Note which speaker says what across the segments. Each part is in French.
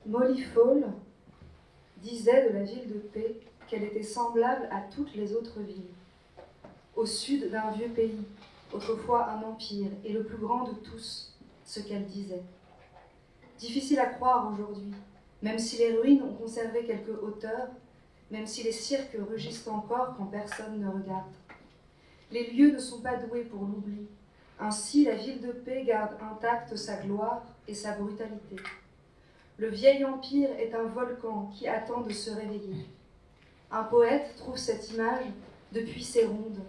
Speaker 1: Molly Fall disait de la ville de paix qu'elle était semblable à toutes les autres villes. Au sud d'un vieux pays, autrefois un empire, et le plus grand de tous, ce qu'elle disait. Difficile à croire aujourd'hui, même si les ruines ont conservé quelques hauteurs, même si les cirques rugissent encore quand personne ne regarde. Les lieux ne sont pas doués pour l'oubli. Ainsi, la ville de paix garde intacte sa gloire et sa brutalité. Le vieil empire est un volcan qui attend de se réveiller. Un poète trouve cette image depuis ses rondes.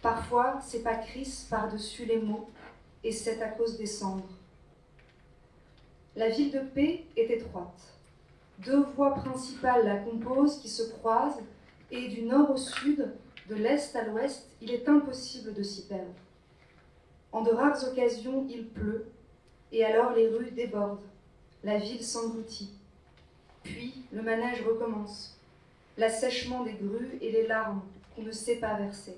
Speaker 1: Parfois, ses pas crissent par-dessus les mots, et c'est à cause des cendres. La ville de paix est étroite. 2 voies principales la composent qui se croisent, et du nord au sud, de l'est à l'ouest, il est impossible de s'y perdre. En de rares occasions, il pleut, et alors les rues débordent. La ville s'engloutit. Puis le manège recommence, l'assèchement des grues et les larmes qu'on ne sait pas verser.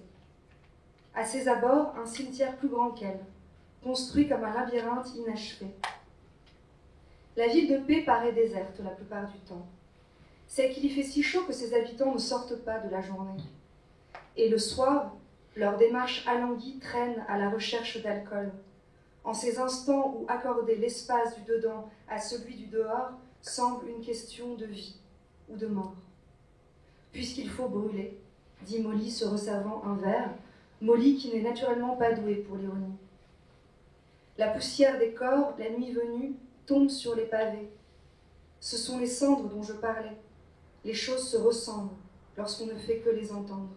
Speaker 1: À ses abords, un cimetière plus grand qu'elle, construit comme un labyrinthe inachevé. La ville de paix paraît déserte la plupart du temps. C'est qu'il y fait si chaud que ses habitants ne sortent pas de la journée. Et le soir, leur démarche alanguie traîne à la recherche d'alcool. En ces instants où accorder l'espace du dedans à celui du dehors semble une question de vie ou de mort. Puisqu'il faut brûler, dit Molly se resservant un verre, Molly qui n'est naturellement pas douée pour l'ironie. La poussière des corps, la nuit venue, tombe sur les pavés. Ce sont les cendres dont je parlais. Les choses se ressemblent lorsqu'on ne fait que les entendre.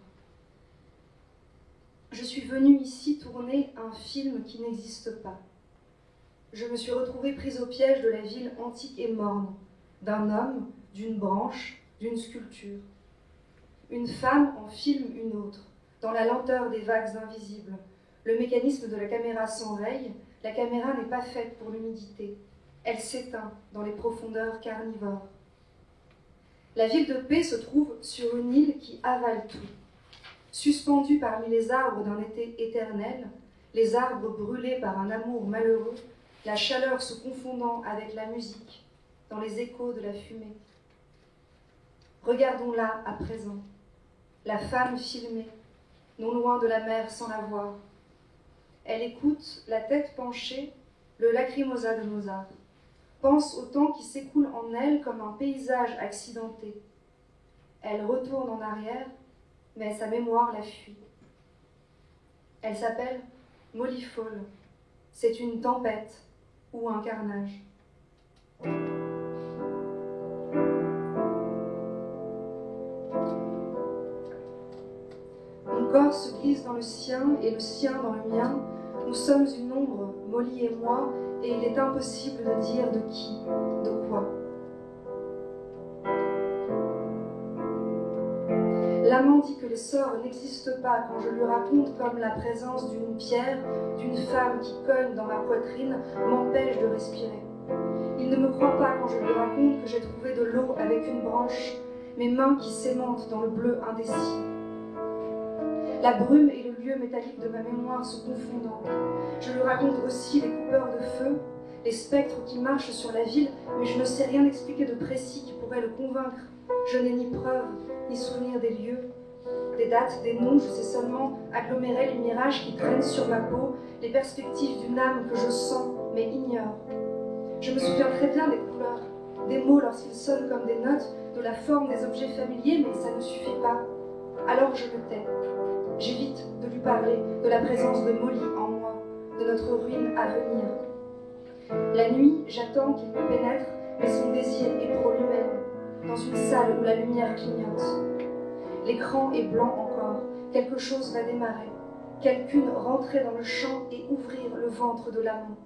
Speaker 1: Je suis venue ici tourner un film qui n'existe pas. Je me suis retrouvée prise au piège de la ville antique et morne, d'un homme, d'une branche, d'une sculpture. Une femme en filme une autre, dans la lenteur des vagues invisibles. Le mécanisme de la caméra s'enraye, la caméra n'est pas faite pour l'humidité. Elle s'éteint dans les profondeurs carnivores. La ville de paix se trouve sur une île qui avale tout. Suspendue parmi les arbres d'un été éternel, les arbres brûlés par un amour malheureux, la chaleur se confondant avec la musique, dans les échos de la fumée. Regardons-la à présent, la femme filmée, non loin de la mer sans la voir. Elle écoute, la tête penchée, le lacrymosa de Mozart, pense au temps qui s'écoule en elle comme un paysage accidenté. Elle retourne en arrière, mais sa mémoire la fuit. Elle s'appelle Molly Fall. C'est une tempête ou un carnage. Mon corps se glisse dans le sien et le sien dans le mien. Nous sommes une ombre, Molly et moi, et il est impossible de dire de qui, de quoi. L'amant dit que les sorts n'existent pas quand je lui raconte comme la présence d'une pierre, d'une femme qui cogne dans ma poitrine, m'empêche de respirer. Il ne me croit pas quand je lui raconte que j'ai trouvé de l'eau avec une branche, mes mains qui s'aimantent dans le bleu indécis. La brume et le lieu métallique de ma mémoire se confondant. Je lui raconte aussi les coupeurs de feu, les spectres qui marchent sur la ville, mais je ne sais rien expliquer de précis qui pourrait le convaincre. Je n'ai ni preuve, ni souvenir des lieux, des dates, des noms, je sais seulement agglomérer les mirages qui traînent sur ma peau, les perspectives d'une âme que je sens, mais ignore. Je me souviens très bien des couleurs, des mots lorsqu'ils sonnent comme des notes, de la forme des objets familiers, mais ça ne suffit pas. Alors je me tais. J'évite de lui parler de la présence de Molly en moi, de notre ruine à venir. La nuit, j'attends qu'il me pénètre, mais son désir est pour lui-même, dans une salle où la lumière clignote. L'écran est blanc encore, quelque chose va démarrer, quelqu'une rentrer dans le champ et ouvrir le ventre de l'amant.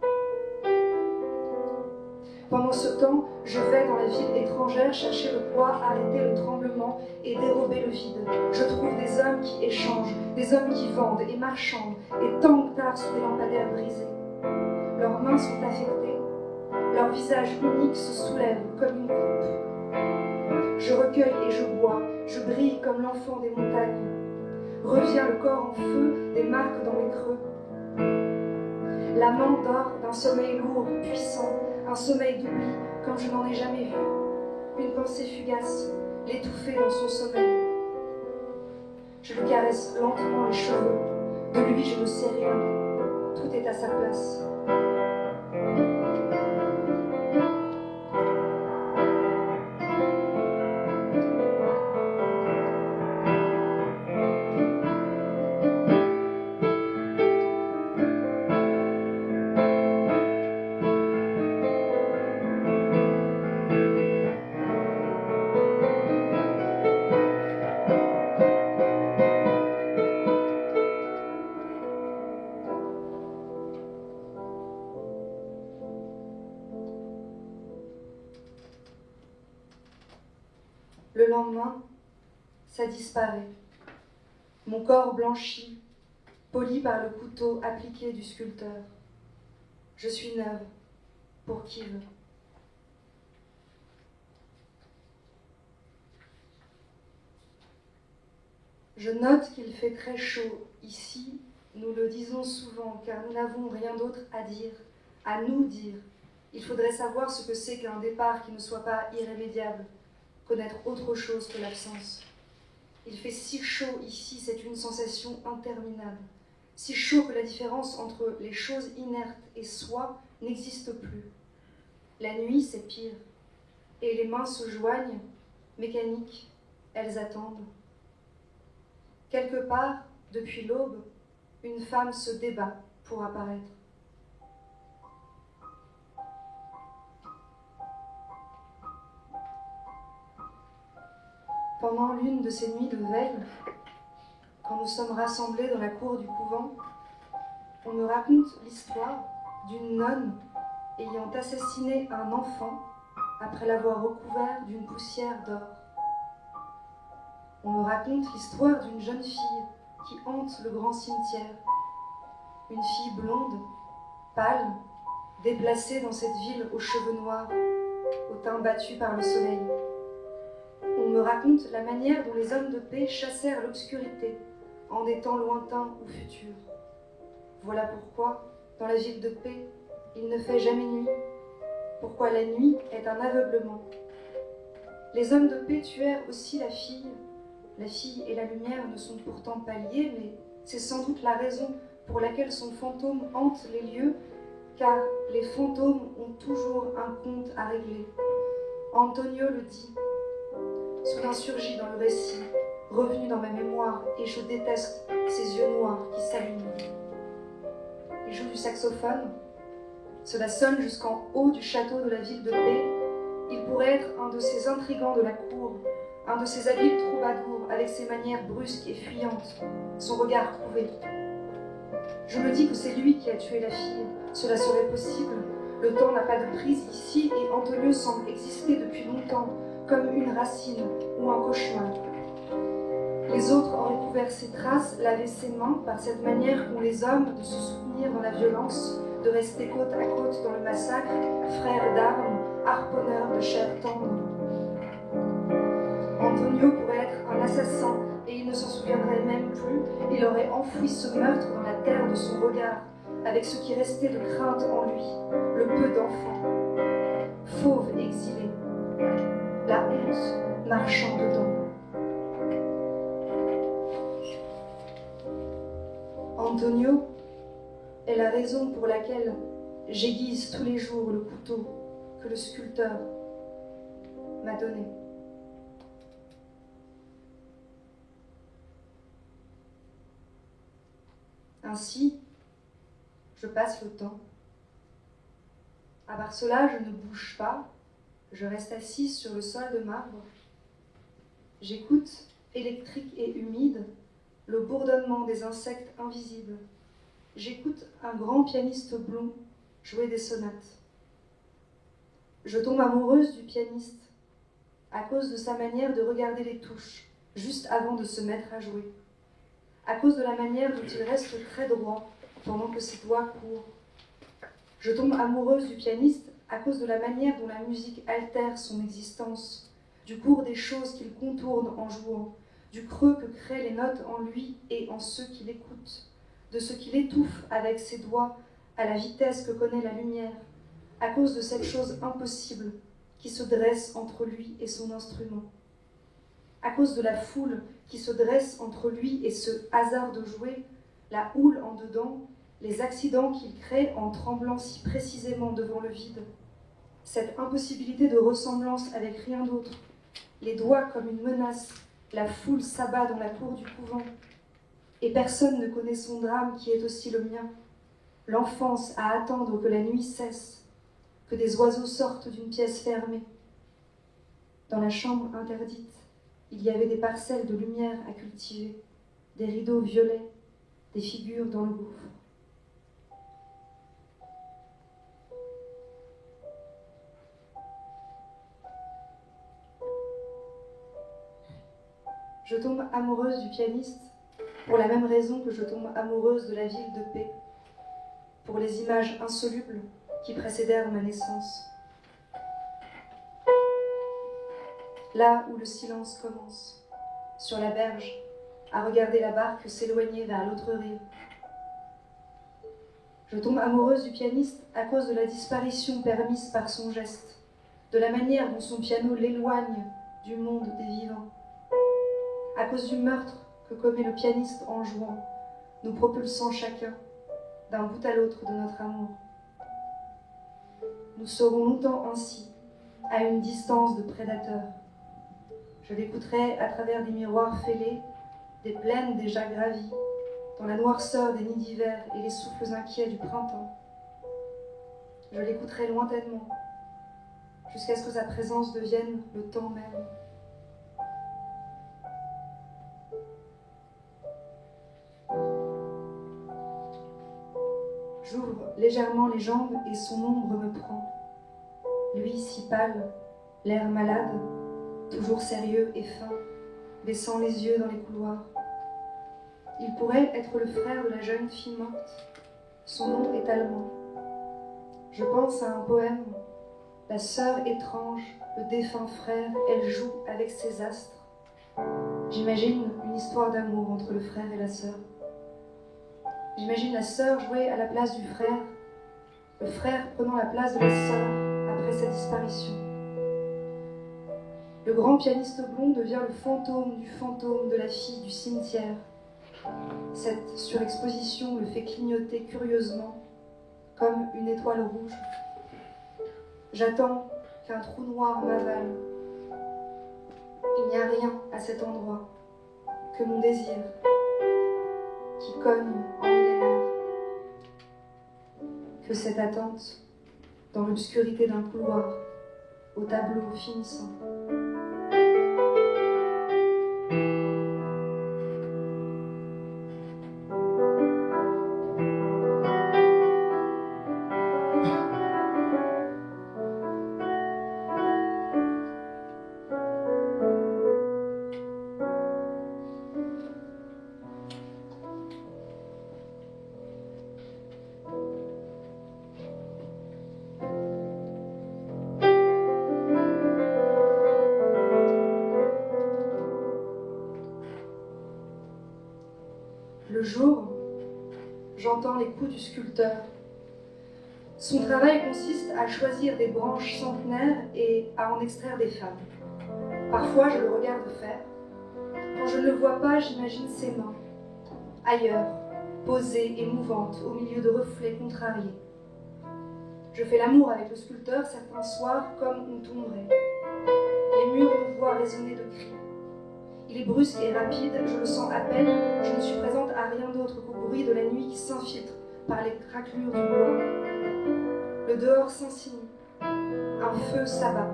Speaker 1: Pendant ce temps, je vais dans la ville étrangère chercher le poids, arrêter le tremblement et dérober le vide. Je trouve des hommes qui échangent, des hommes qui vendent et marchandent et tanguent tard sous des lampadaires brisés. Leurs mains sont affectées, leur visage unique se soulève comme une coupe. Je recueille et je bois, je brille comme l'enfant des montagnes. Revient le corps en feu, des marques dans les creux. L'amant dort d'un sommeil lourd, puissant, un sommeil d'oubli, comme je n'en ai jamais vu, une pensée fugace, l'étouffer dans son sommeil. Je lui caresse lentement les cheveux, de lui je ne sais rien, tout est à sa place. Le lendemain, ça disparaît. Mon corps blanchit, poli par le couteau appliqué du sculpteur. Je suis neuve, pour qui veut. Je note qu'il fait très chaud ici, nous le disons souvent, car nous n'avons rien d'autre à dire, à nous dire. Il faudrait savoir ce que c'est qu'un départ qui ne soit pas irrémédiable, connaître autre chose que l'absence. Il fait si chaud ici, c'est une sensation interminable. Si chaud que la différence entre les choses inertes et soi n'existe plus. La nuit, c'est pire. Et les mains se joignent, mécaniques, elles attendent. Quelque part, depuis l'aube, une femme se débat pour apparaître. Pendant l'une de ces nuits de veille, quand nous sommes rassemblés dans la cour du couvent, on me raconte l'histoire d'une nonne ayant assassiné un enfant après l'avoir recouvert d'une poussière d'or. On me raconte l'histoire d'une jeune fille qui hante le grand cimetière. Une fille blonde, pâle, déplacée dans cette ville aux cheveux noirs, au teint battu par le soleil. On me raconte la manière dont les hommes de paix chassèrent l'obscurité en des temps lointains ou futurs. Voilà pourquoi, dans la ville de paix, il ne fait jamais nuit. Pourquoi la nuit est un aveuglement. Les hommes de paix tuèrent aussi la fille. La fille et la lumière ne sont pourtant pas liées, mais c'est sans doute la raison pour laquelle son fantôme hante les lieux, car les fantômes ont toujours un compte à régler. Antonio le dit. Soudain surgit dans le récit, revenu dans ma mémoire, et je déteste ces yeux noirs qui s'allument. Il joue du saxophone, cela sonne jusqu'en haut du château de la ville de paix. Il pourrait être un de ces intrigants de la cour, un de ces habiles troubadours avec ses manières brusques et fuyantes, son regard trouvé. Je me dis que c'est lui qui a tué la fille, cela serait possible. Le temps n'a pas de prise ici et Antonio semble exister depuis longtemps, comme une racine ou un cauchemar. Les autres auraient couvert ses traces, lavé ses mains par cette manière qu'ont les hommes de se soutenir dans la violence, de rester côte à côte dans le massacre, frères d'armes, harponneurs de chair tendre. Antonio pourrait être un assassin et il ne s'en souviendrait même plus. Il aurait enfoui ce meurtre dans la terre de son regard, avec ce qui restait de crainte en lui, le peu d'enfant. Fauve exilé, la honte marchant dedans. Antonio est la raison pour laquelle j'aiguise tous les jours le couteau que le sculpteur m'a donné. Ainsi, je passe le temps. À part cela, je ne bouge pas, je reste assise sur le sol de marbre. J'écoute, électrique et humide, le bourdonnement des insectes invisibles. J'écoute un grand pianiste blond jouer des sonates. Je tombe amoureuse du pianiste à cause de sa manière de regarder les touches, juste avant de se mettre à jouer. À cause de la manière dont il reste très droit pendant que ses doigts courent. Je tombe amoureuse du pianiste à cause de la manière dont la musique altère son existence, du cours des choses qu'il contourne en jouant, du creux que créent les notes en lui et en ceux qui l'écoutent, de ce qu'il étouffe avec ses doigts à la vitesse que connaît la lumière, à cause de cette chose impossible, qui se dresse entre lui et son instrument. À cause de la foule qui se dresse entre lui et ce hasard de jouer, la houle en dedans, les accidents qu'il crée en tremblant si précisément devant le vide, cette impossibilité de ressemblance avec rien d'autre, les doigts comme une menace, la foule s'abat dans la cour du couvent, et personne ne connaît son drame qui est aussi le mien, l'enfance à attendre que la nuit cesse, que des oiseaux sortent d'une pièce fermée. Dans la chambre interdite, il y avait des parcelles de lumière à cultiver, des rideaux violets, des figures dans le gouffre. Je tombe amoureuse du pianiste pour la même raison que je tombe amoureuse de la ville de paix, pour les images insolubles qui précédèrent ma naissance. Là où le silence commence, sur la berge, à regarder la barque s'éloigner vers l'autre rive. Je tombe amoureuse du pianiste à cause de la disparition permise par son geste, de la manière dont son piano l'éloigne du monde des vivants, à cause du meurtre que commet le pianiste en jouant, nous propulsant chacun d'un bout à l'autre de notre amour. Nous serons longtemps ainsi, à une distance de prédateurs. Je l'écouterai à travers des miroirs fêlés, des plaines déjà gravies, dans la noirceur des nids d'hiver et les souffles inquiets du printemps. Je l'écouterai lointainement, jusqu'à ce que sa présence devienne le temps même. J'ouvre légèrement les jambes et son ombre me prend. Lui si pâle, l'air malade, toujours sérieux et fin, baissant les yeux dans les couloirs. Il pourrait être le frère de la jeune fille morte. Son nom est allemand. Je pense à un poème. La sœur étrange, le défunt frère, elle joue avec ses astres. J'imagine une histoire d'amour entre le frère et la sœur. J'imagine la sœur jouer à la place du frère, le frère prenant la place de la sœur après sa disparition. Le grand pianiste blond devient le fantôme de la fille du cimetière. Cette surexposition le fait clignoter curieusement, comme une étoile rouge. J'attends qu'un trou noir m'avale. Il n'y a rien à cet endroit que mon désir qui cogne en millénaire, que cette attente dans l'obscurité d'un couloir au tableau finissant. Le jour, j'entends les coups du sculpteur. Son travail consiste à choisir des branches centenaires et à en extraire des femmes. Parfois, je le regarde faire. Quand je ne le vois pas, j'imagine ses mains, ailleurs, posées et mouvantes, au milieu de reflets contrariés. Je fais l'amour avec le sculpteur certains soirs comme on tomberait. Les murs nous voient résonner de cris. Il est brusque et rapide, je le sens à peine, je ne suis présente à rien d'autre qu'au bruit de la nuit qui s'infiltre par les craquelures du bois. Le dehors s'insinue, un feu s'abat.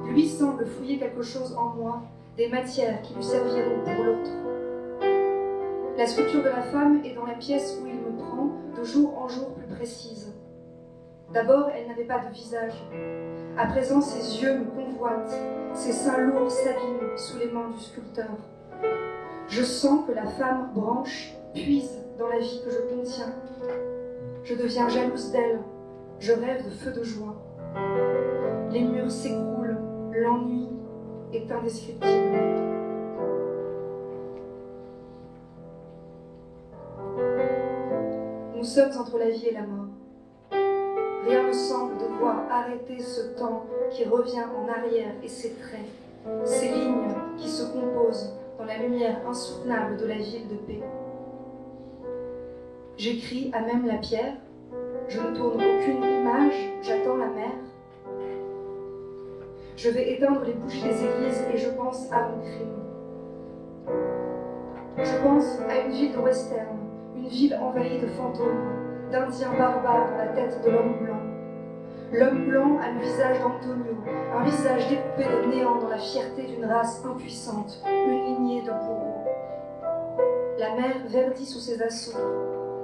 Speaker 1: Lui semble fouiller quelque chose en moi, des matières qui lui serviront pour l'autre. La sculpture de la femme est dans la pièce où il me prend, de jour en jour plus précise. D'abord, elle n'avait pas de visage. À présent, ses yeux me convoitent, ses seins lourds s'abîment sous les mains du sculpteur. Je sens que la femme branche puise dans la vie que je contiens. Je deviens jalouse d'elle, je rêve de feu de joie. Les murs s'écroulent, l'ennui est indescriptible. Nous sommes entre la vie et la mort. rien ne semble devoir arrêter ce temps qui revient en arrière et ses traits, ces lignes qui se composent dans la lumière insoutenable de la ville de paix. J'écris à même la pierre, je ne tourne aucune image, j'attends la mer. Je vais éteindre les bougies des églises et je pense à mon crime. Je pense à une ville de western, une ville envahie de fantômes, d'Indiens barbares dans la tête de l'homme blanc. L'homme blanc a le visage d'Antonio, un visage découpé de néant dans la fierté d'une race impuissante, une lignée de bourreaux. La mer verdit sous ses assauts.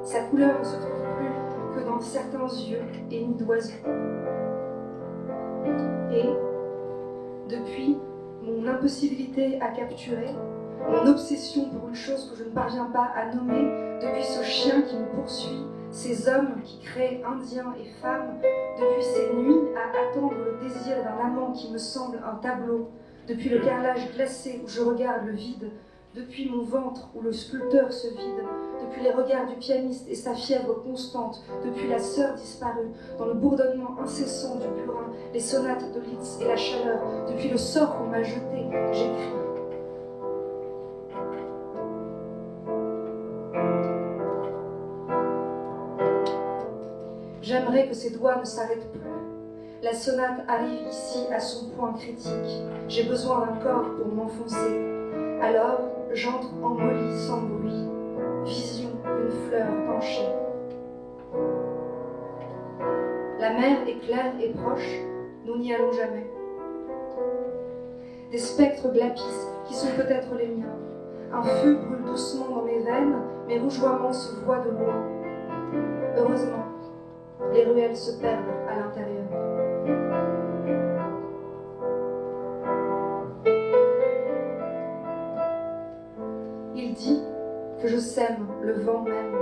Speaker 1: Sa couleur ne se trouve plus que dans certains yeux et nids d'oiseaux. Et, depuis mon impossibilité à capturer, mon obsession pour une chose que je ne parviens pas à nommer, depuis ce chien qui me poursuit, ces hommes qui créent indiens et femmes, depuis ces nuits à attendre le désir d'un amant qui me semble un tableau, depuis le carrelage glacé où je regarde le vide, depuis mon ventre où le sculpteur se vide, depuis les regards du pianiste et sa fièvre constante, depuis la sœur disparue, dans le bourdonnement incessant du burin, les sonates de Liszt et la chaleur, depuis le sort qu'on m'a jeté, j'écris. J'aimerais que ses doigts ne s'arrêtent plus. La sonate arrive ici à son point critique. J'ai besoin d'un corps pour m'enfoncer. Alors, j'entre en molly sans bruit. Vision d'une fleur penchée. La mer est claire et proche, nous n'y allons jamais. Des spectres glapissent qui sont peut-être les miens. Un feu brûle doucement dans mes veines, mes rougeoiements se voient de loin. Heureusement, les ruelles se perdent à l'intérieur. Il dit que je sème le vent même.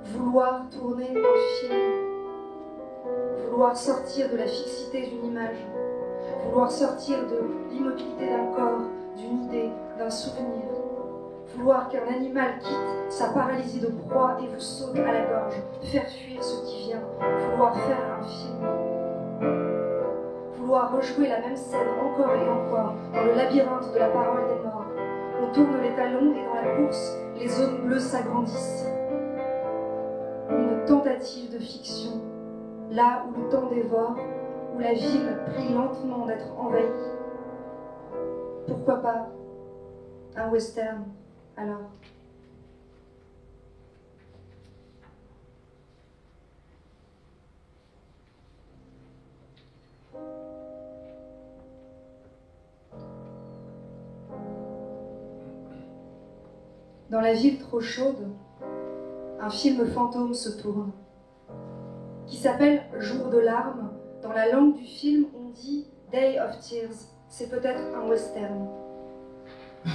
Speaker 1: Vouloir tourner un film, vouloir sortir de la fixité d'une image, vouloir sortir de l'immobilité d'un corps, d'une idée, d'un souvenir, vouloir qu'un animal quitte sa paralysie de proie et vous saute à la gorge, faire fuir ce qui vient, vouloir faire un film. Vouloir rejouer la même scène encore et encore dans le labyrinthe de la parole des morts. On tourne les talons et dans la course, les zones bleues s'agrandissent. Une tentative de fiction, là où le temps dévore, où la ville prie lentement d'être envahie. Pourquoi pas un western alors? Dans la ville trop chaude, un film fantôme se tourne, qui s'appelle Jour de larmes. Dans la langue du film, on dit Day of Tears. C'est peut-être un western.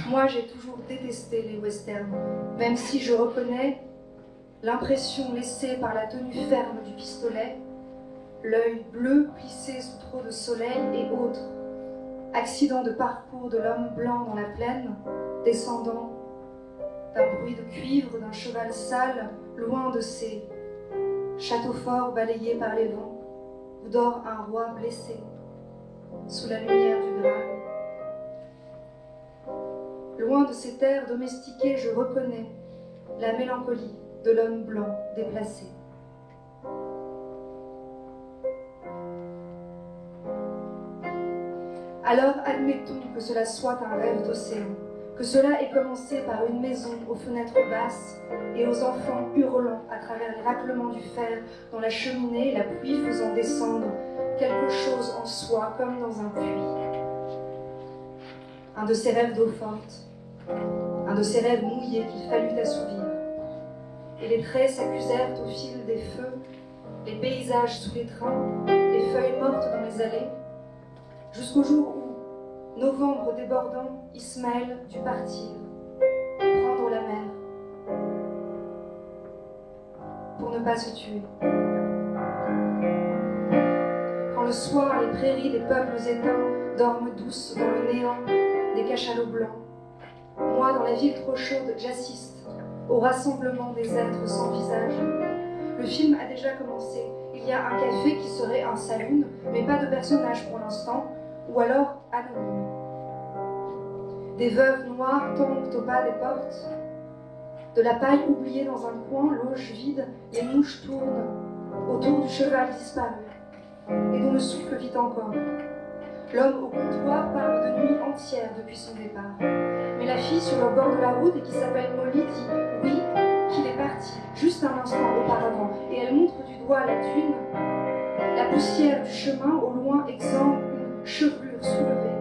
Speaker 1: Moi, j'ai toujours détesté les westerns, même si je reconnais l'impression laissée par la tenue ferme du pistolet, l'œil bleu plissé sous trop de soleil et autres, accident de parcours de l'homme blanc dans la plaine, descendant d'un bruit de cuivre, d'un cheval sale, loin de ces châteaux forts balayés par les vents, où dort un roi blessé, sous la lumière du Graal. Loin de ces terres domestiquées, je reconnais la mélancolie de l'homme blanc déplacé. Alors admettons que cela soit un rêve d'océan, que cela ait commencé par une maison aux fenêtres basses et aux enfants hurlant à travers les raclements du fer dans la cheminée, la pluie faisant descendre quelque chose en soi comme dans un puits. Un de ces rêves d'eau forte, un de ces rêves mouillés qu'il fallut assouvir. Et les traits s'accusèrent au fil des feux, les paysages sous les trains, les feuilles mortes dans les allées, jusqu'au jour où, novembre débordant, Ismaël dut partir, prendre la mer, pour ne pas se tuer. Quand le soir, les prairies des peuples éteints dorment douces dans le néant des cachalots blancs, moi, dans la ville trop chaude, j'assiste au rassemblement des êtres sans visage. Le film a déjà commencé. Il y a un café qui serait un saloon, mais pas de personnage pour l'instant, ou alors anonyme. Des veuves noires tombent au bas des portes. De la paille oubliée dans un coin, l'auge vide, les mouches tournent autour du cheval disparu, et dont le souffle vit encore. L'homme au comptoir parle de nuit entière depuis son départ. Mais la fille sur le bord de la route et qui s'appelle Molly dit oui, qu'il est parti, juste un instant auparavant, et elle montre du doigt la dune, la poussière du chemin au loin exsangue une chevelure soulevée.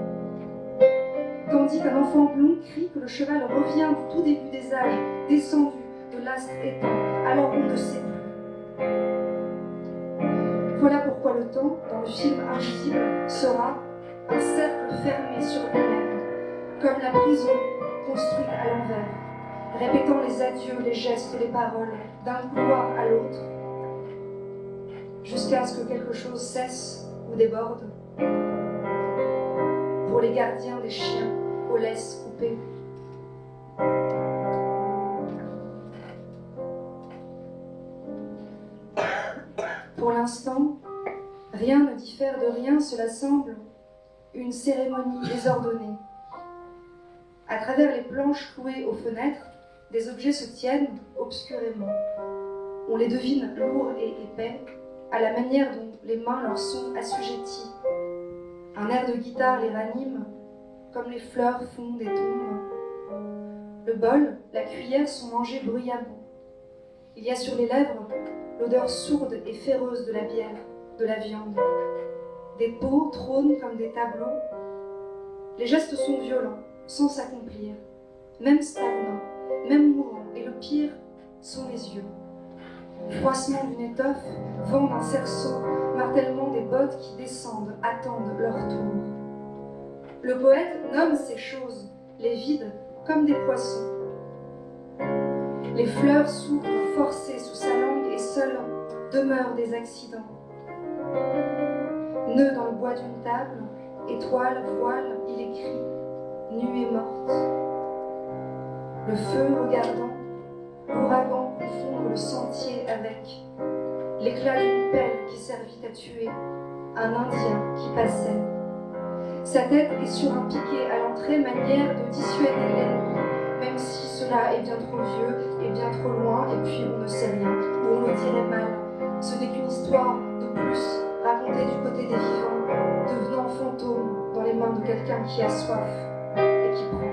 Speaker 1: Tandis qu'un enfant blond crie que le cheval revient du tout début des âges, descendu de l'astre éteint, alors on ne sait plus. Voilà pourquoi le temps, dans le film invisible, sera un cercle fermé sur lui-même, comme la prison construite à l'envers, répétant les adieux, les gestes, les paroles, d'un couloir à l'autre, jusqu'à ce que quelque chose cesse ou déborde. Pour les gardiens des chiens aux laisses coupées. Pour l'instant, rien ne diffère de rien, cela semble une cérémonie désordonnée. À travers les planches clouées aux fenêtres, des objets se tiennent obscurément. On les devine lourds et épais, à la manière dont les mains leur sont assujetties. Un air de guitare les ranime, comme les fleurs font des tombes. Le bol, la cuillère sont mangés bruyamment. Il y a sur les lèvres l'odeur sourde et féroce de la bière, de la viande. Des pots trônent comme des tableaux. Les gestes sont violents, sans s'accomplir, même stagnants, même mourants, et le pire sont les yeux. Froissement d'une étoffe, vent d'un cerceau, martèlement des bottes qui descendent, attendent leur tour. Le poète nomme ces choses, les vides, comme des poissons. Les fleurs s'ouvrent forcées sous sa langue et seuls demeurent des accidents. Nœud dans le bois d'une table, étoile, voile, il écrit, nue et morte. Le feu regardant, l'ouragan confondre le sentier avec l'éclat d'une pelle qui servit à tuer un Indien qui passait. Sa tête est sur un piquet à l'entrée, manière de dissuader l'ennemi, même si cela est bien trop vieux et bien trop loin, et puis on ne sait rien, ou on le dirait mal. Ce n'est qu'une histoire de plus, racontée du côté des vivants, devenant fantôme dans les mains de quelqu'un qui a soif et qui prend.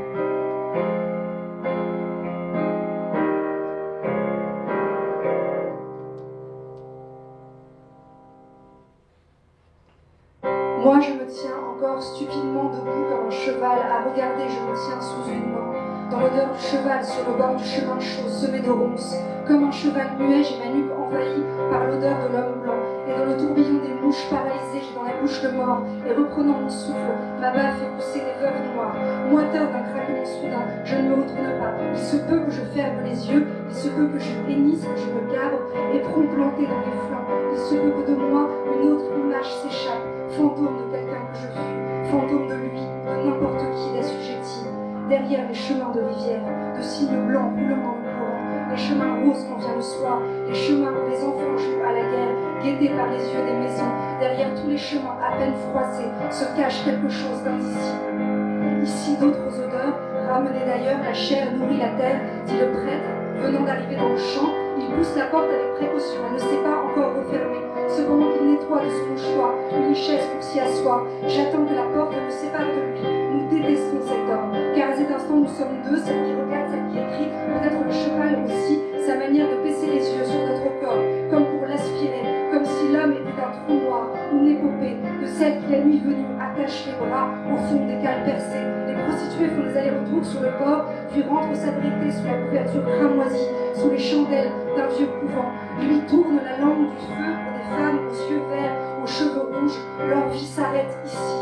Speaker 1: Moi, je me tiens encore stupidement debout comme un cheval à regarder, je me tiens sous une main, dans l'odeur du cheval sur le bord du chemin chaud semé de ronces. Comme un cheval muet, j'ai ma nuque envahie par l'odeur de l'homme blanc, et dans le tourbillon des mouches paralysées, j'ai dans la bouche le mort, et reprenant mon souffle, ma baffe fait pousser des veuves noires. Moiteur d'un craquement soudain, je ne me retourne pas. Il se peut que je ferme les yeux, il se peut que je hennisse, que je me cabre, éperon planté dans les flancs. Il se peut que de moi, une autre image s'échappe, fantôme de quelqu'un que je fus, fantôme de lui, de n'importe qui d'assujetti. Derrière les chemins de rivière, de cygnes blancs roulant dans le courant, les chemins roses quand vient le soir, les chemins où les enfants jouent à la guerre, guettés par les yeux des maisons. Derrière tous les chemins à peine froissés se cache quelque chose d'indicible. Ici d'autres odeurs, ramenées d'ailleurs, la chair nourrit la terre, dit le prêtre, venant d'arriver dans le champ. Il pousse la porte avec précaution, elle ne s'est pas encore refermée. Cependant qu'il nettoie de son choix une chaise pour s'y asseoir, j'attends que la porte me sépare de lui. Nous détestons cet homme, car à cet instant nous sommes deux, celle qui regarde, celle qui écrit, peut-être le cheval aussi, sa manière de baisser les yeux sur notre corps, comme pour l'aspirer, comme si l'homme était un trou noir, une épopée, de celle qui la nuit venue attache les bras au fond des cales percées. Les prostituées font des allers-retours sur le port, puis rentrent s'abriter sous la couverture cramoisie, sous les chandelles d'un vieux couvent. Lui tourne la langue du feu pour des femmes aux yeux verts, aux cheveux rouges, leur vie s'arrête ici.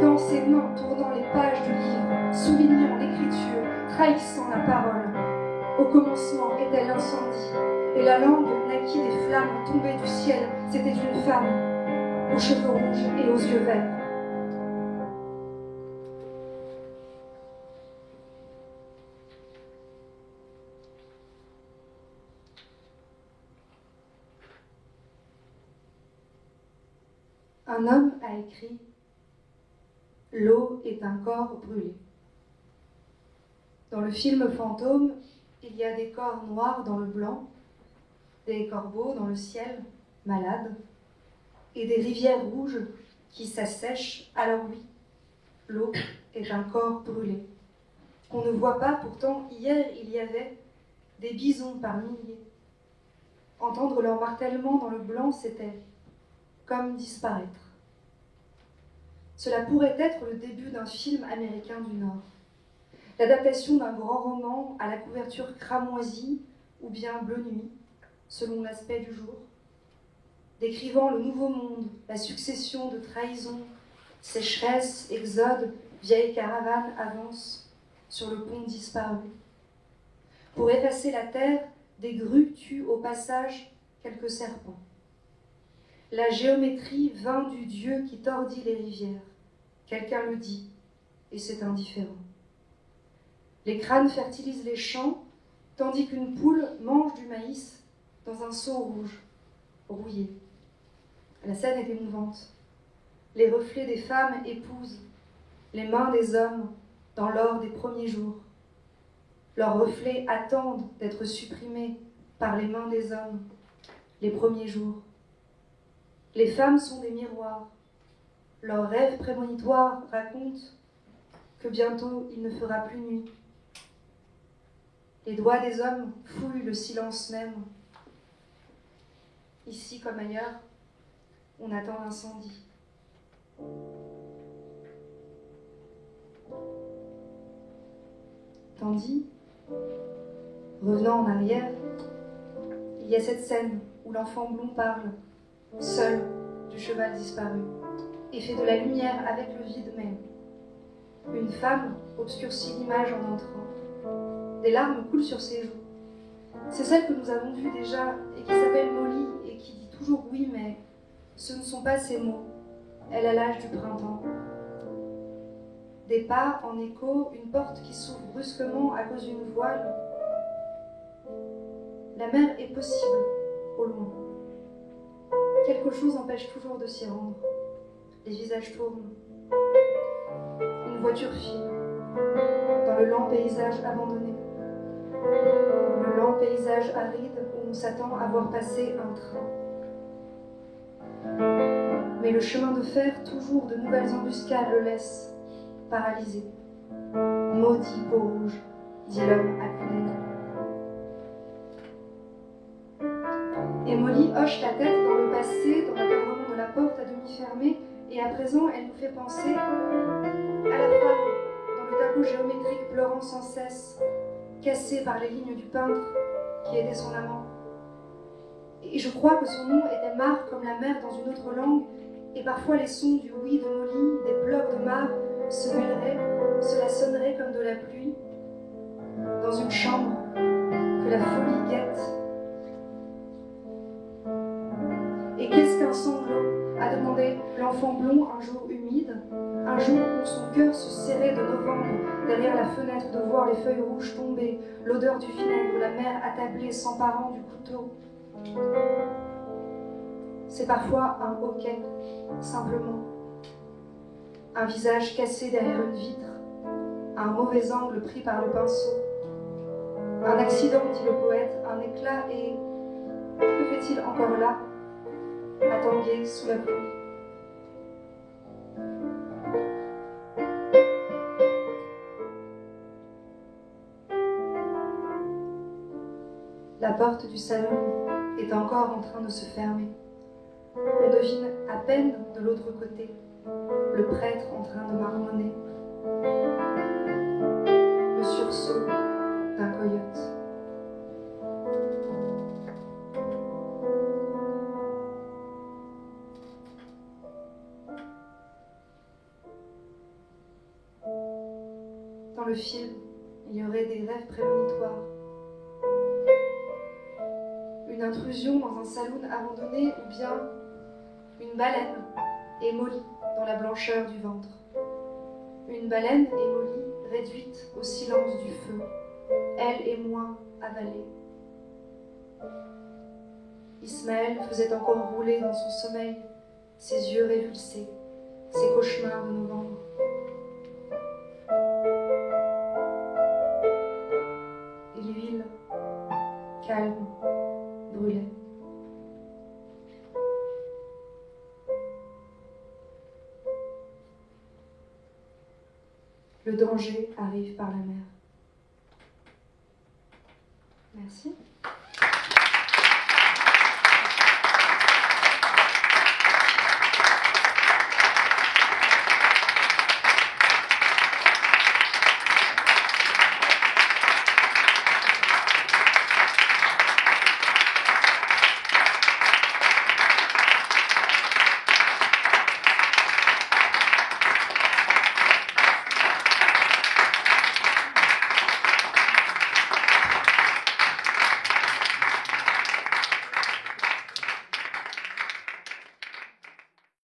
Speaker 1: Dans ses mains tournant les pages du livre, soulignant l'écriture, trahissant la parole. Au commencement était l'incendie, et la langue naquit des flammes tombées du ciel. C'était une femme, aux cheveux rouges et aux yeux verts. Un homme a écrit « L'eau est un corps brûlé ». Dans le film Fantôme, il y a des corps noirs dans le blanc, des corbeaux dans le ciel, malades, et des rivières rouges qui s'assèchent. Alors oui, l'eau est un corps brûlé. Qu'on ne voit pas, pourtant hier il y avait des bisons par milliers. Entendre leur martèlement dans le blanc, c'était comme disparaître. Cela pourrait être le début d'un film américain du Nord, l'adaptation d'un grand roman à la couverture cramoisie ou bien bleu nuit, selon l'aspect du jour, décrivant le nouveau monde, la succession de trahisons, sécheresse, exode, vieille caravane avance sur le pont disparu. Pour effacer la terre, des grues tuent au passage quelques serpents. La géométrie vint du Dieu qui tordit les rivières. Quelqu'un le dit, et c'est indifférent. Les crânes fertilisent les champs, tandis qu'une poule mange du maïs dans un seau rouge, rouillé. La scène est émouvante. Les reflets des femmes épousent les mains des hommes dans l'or des premiers jours. Leurs reflets attendent d'être supprimés par les mains des hommes les premiers jours. Les femmes sont des miroirs. Leurs rêves prémonitoires racontent que bientôt il ne fera plus nuit. Les doigts des hommes fouillent le silence même. Ici comme ailleurs, on attend l'incendie. Tandis, revenant en arrière, il y a cette scène où l'enfant blond parle, seul, du cheval disparu, et fait de la lumière avec le vide même. Une femme obscurcit l'image en entrant. Des larmes coulent sur ses joues. C'est celle que nous avons vue déjà et qui s'appelle Molly et qui dit toujours oui, mais ce ne sont pas ses mots. Elle a l'âge du printemps. Des pas en écho, une porte qui s'ouvre brusquement à cause d'une voile. La mer est possible, au loin. Quelque chose empêche toujours de s'y rendre. Les visages tournent. Une voiture file dans le lent paysage abandonné. Le lent paysage aride où on s'attend à voir passer un train. Mais le chemin de fer, toujours de nouvelles embuscades, le laisse paralysé. Maudit peau rouge, dit l'homme acculé. Et Molly hoche la tête dans le passé, dans l'encadrement de la porte à demi fermée, et à présent elle nous fait penser à la femme dans le tableau géométrique pleurant sans cesse, cassée par les lignes du peintre qui était son amant. Et je crois que son nom était Mar comme la mer dans une autre langue, et parfois les sons du oui de Molly, des pleurs de Mar se mêleraient, cela sonnerait comme de la pluie, dans une chambre que la folie guette. Et qu'est-ce qu'un sanglot, a demandé l'enfant blond un jour humide, un jour où son cœur se serrait de novembre derrière la fenêtre de voir les feuilles rouges tomber, l'odeur du vinaigre, la mère attablée s'emparant du couteau. C'est parfois un hoquet, simplement. Un visage cassé derrière une vitre, un mauvais angle pris par le pinceau. Un accident, dit le poète, un éclat, et que fait-il encore là, à tanguer sous la pluie? La porte du salon est encore en train de se fermer. On devine à peine de l'autre côté le prêtre en train de marmonner, le sursaut d'un coyote. Dans le film, il y aurait des rêves prémonitoires. Une intrusion dans un saloon abandonné ou bien une baleine et Molly dans la blancheur du ventre. Une baleine et Molly réduites au silence du feu, elle et moi avalées. Ismaël faisait encore rouler dans son sommeil ses yeux révulsés, ses cauchemars de novembre. Et l'huile, calme, brûlait. Le danger arrive par la mer. Merci.